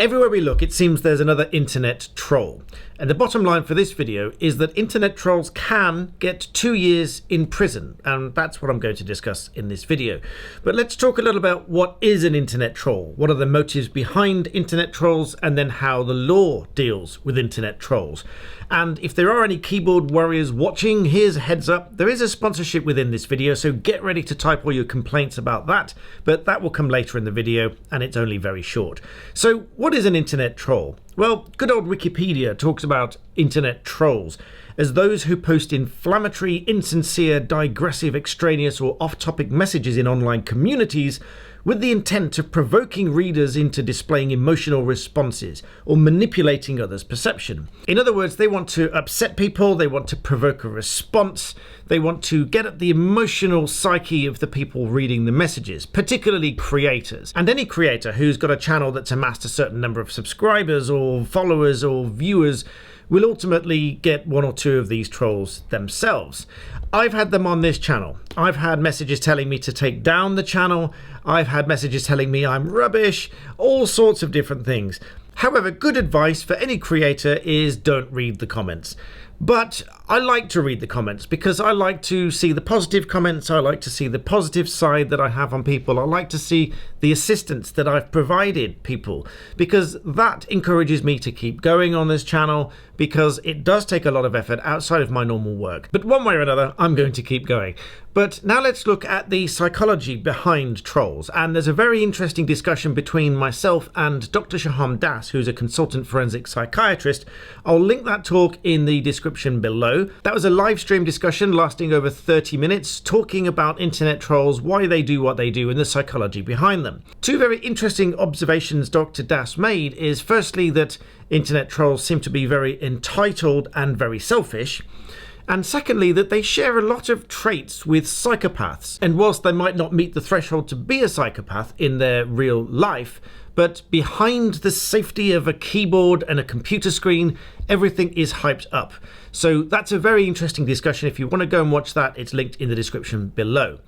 Everywhere we look, it seems there's another internet troll. And the bottom line for this video is that internet trolls can get 2 years in prison. And that's what I'm going to discuss in this video. But let's talk a little about what is an internet troll, what are the motives behind internet trolls, and then how the law deals with internet trolls. And if there are any keyboard warriors watching, here's a heads up. There is a sponsorship within this video, so get ready to type all your complaints about that. But that will come later in the video, and it's only very short. So what is an internet troll? Well, good old Wikipedia talks about internet trolls as those who post inflammatory, insincere, digressive, extraneous or off-topic messages in online communities with the intent of provoking readers into displaying emotional responses or manipulating others' perception. In other words, they want to upset people, they want to provoke a response, they want to get at the emotional psyche of the people reading the messages, particularly creators. And any creator who's got a channel that's amassed a certain number of subscribers or followers or viewers will ultimately get one or two of these trolls themselves. I've had them on this channel. I've had messages telling me to take down the channel. I've had messages telling me I'm rubbish, all sorts of different things. However, good advice for any creator is don't read the comments. But I like to read the comments because I like to see the positive comments. I like to see the positive side that I have on people. I like to see the assistance that I've provided people because that encourages me to keep going on this channel because it does take a lot of effort outside of my normal work. But one way or another, I'm going to keep going. But now let's look at the psychology behind trolls. And there's a very interesting discussion between myself and Dr. Shaham Das, who's a consultant forensic psychiatrist. I'll link that talk in the description below. That was a live stream discussion lasting over 30 minutes, talking about internet trolls, why they do what they do, and the psychology behind them. Two very interesting observations Dr. Das made is firstly that internet trolls seem to be very entitled and very selfish. And secondly, that they share a lot of traits with psychopaths. And whilst they might not meet the threshold to be a psychopath in their real life, but behind the safety of a keyboard and a computer screen, everything is hyped up. So that's a very interesting discussion. If you want to go and watch that, it's linked in the description below.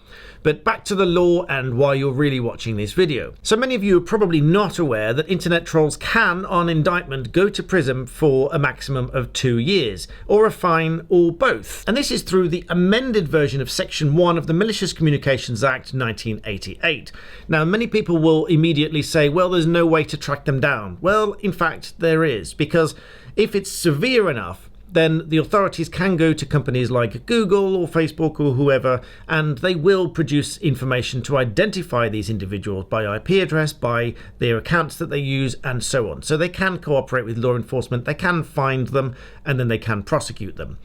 But back to the law and why you're really watching this video. So many of you are probably not aware that internet trolls can, on indictment, go to prison for a maximum of 2 years, or a fine, or both. And this is through the amended version of Section 1 of the Malicious Communications Act 1988. Now, many people will immediately say, well, there's no way to track them down. Well, in fact, there is, because if it's severe enough, then the authorities can go to companies like Google or Facebook or whoever, and they will produce information to identify these individuals by IP address, by their accounts that they use, and so on. So they can cooperate with law enforcement, they can find them, and then they can prosecute them.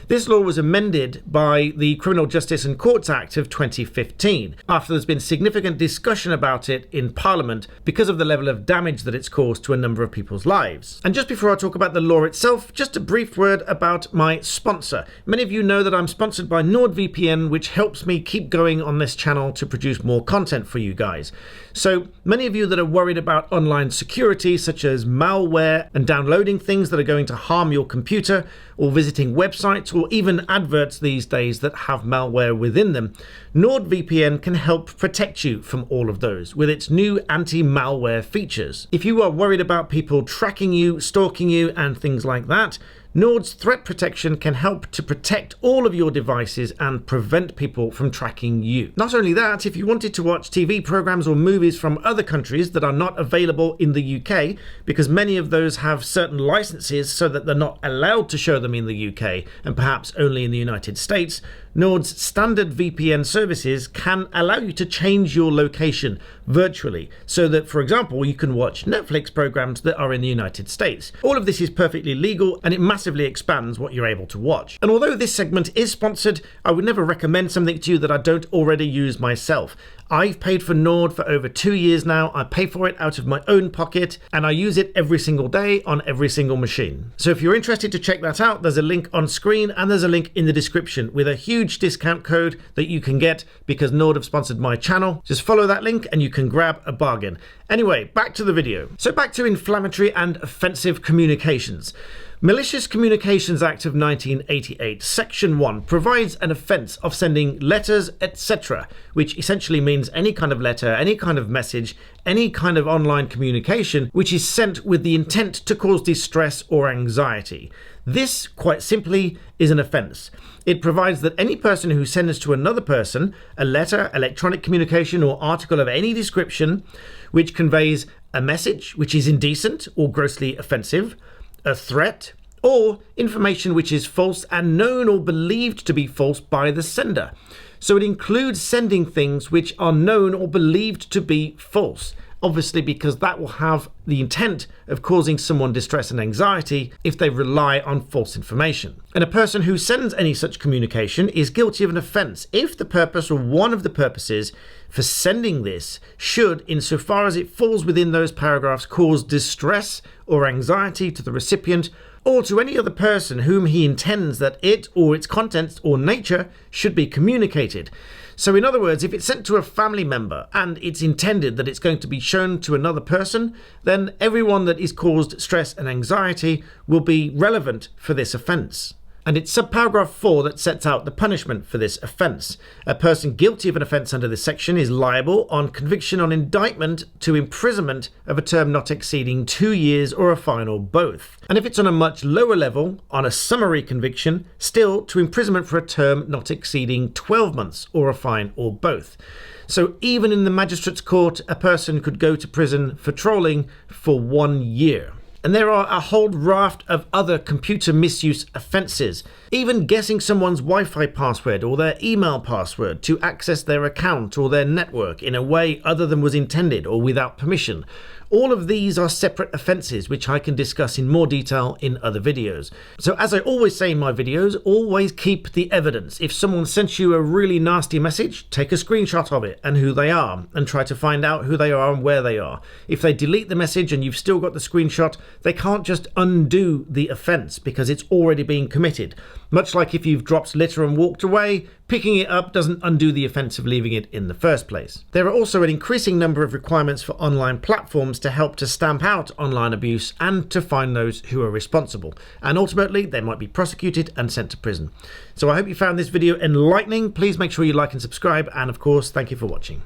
This law was amended by the Criminal Justice and Courts Act of 2015, after there's been significant discussion about it in Parliament because of the level of damage that it's caused to a number of people's lives. And just before I talk about the law itself, just a brief word about my sponsor. Many of you know that I'm sponsored by NordVPN, which helps me keep going on this channel to produce more content for you guys. So many of you that are worried about online security, such as malware and downloading things that are going to harm your computer, or visiting websites, or even adverts these days that have malware within them, NordVPN can help protect you from all of those with its new anti-malware features. If you are worried about people tracking you, stalking you, and things like that, Nord's threat protection can help to protect all of your devices and prevent people from tracking you. Not only that, if you wanted to watch TV programs or movies from other countries that are not available in the UK, because many of those have certain licenses so that they're not allowed to show them in the UK and perhaps only in the United States, Nord's standard VPN services can allow you to change your location virtually so that, for example, you can watch Netflix programs that are in the United States. All of this is perfectly legal and it massively expands what you're able to watch. And although this segment is sponsored, I would never recommend something to you that I don't already use myself. I've paid for Nord for over 2 years now. I pay for it out of my own pocket and I use it every single day on every single machine. So if you're interested to check that out, there's a link on screen and there's a link in the description with a huge discount code that you can get because Nord have sponsored my channel. Just follow that link and you can grab a bargain. Anyway, back to the video. So back to inflammatory and offensive communications. Malicious Communications Act of 1988, Section 1, provides an offence of sending letters, etc., which essentially means any kind of letter, any kind of message, any kind of online communication which is sent with the intent to cause distress or anxiety. This, quite simply, is an offence. It provides that any person who sends to another person a letter, electronic communication, or article of any description which conveys a message which is indecent or grossly offensive, a threat, or information which is false and known or believed to be false by the sender. So it includes sending things which are known or believed to be false, obviously because that will have the intent of causing someone distress and anxiety if they rely on false information. And a person who sends any such communication is guilty of an offence if the purpose or one of the purposes for sending this should, insofar as it falls within those paragraphs, cause distress or anxiety to the recipient or to any other person whom he intends that it or its contents or nature should be communicated. So in other words, if it's sent to a family member and it's intended that it's going to be shown to another person, then everyone that is caused stress and anxiety will be relevant for this offence. And it's subparagraph 4 that sets out the punishment for this offence. A person guilty of an offence under this section is liable on conviction on indictment to imprisonment of a term not exceeding 2 years or a fine or both. And if it's on a much lower level, on a summary conviction, still to imprisonment for a term not exceeding 12 months or a fine or both. So even in the magistrate's court, a person could go to prison for trolling for 1 year. And there are a whole raft of other computer misuse offences. Even guessing someone's Wi-Fi password or their email password to access their account or their network in a way other than was intended or without permission. All of these are separate offences which I can discuss in more detail in other videos. So as I always say in my videos, always keep the evidence. If someone sent you a really nasty message, take a screenshot of it and who they are and try to find out who they are and where they are. If they delete the message and you've still got the screenshot, they can't just undo the offence because it's already been committed. Much like if you've dropped litter and walked away, picking it up doesn't undo the offence of leaving it in the first place. There are also an increasing number of requirements for online platforms to help to stamp out online abuse and to find those who are responsible. And ultimately, they might be prosecuted and sent to prison. So I hope you found this video enlightening. Please make sure you like and subscribe. And of course, thank you for watching.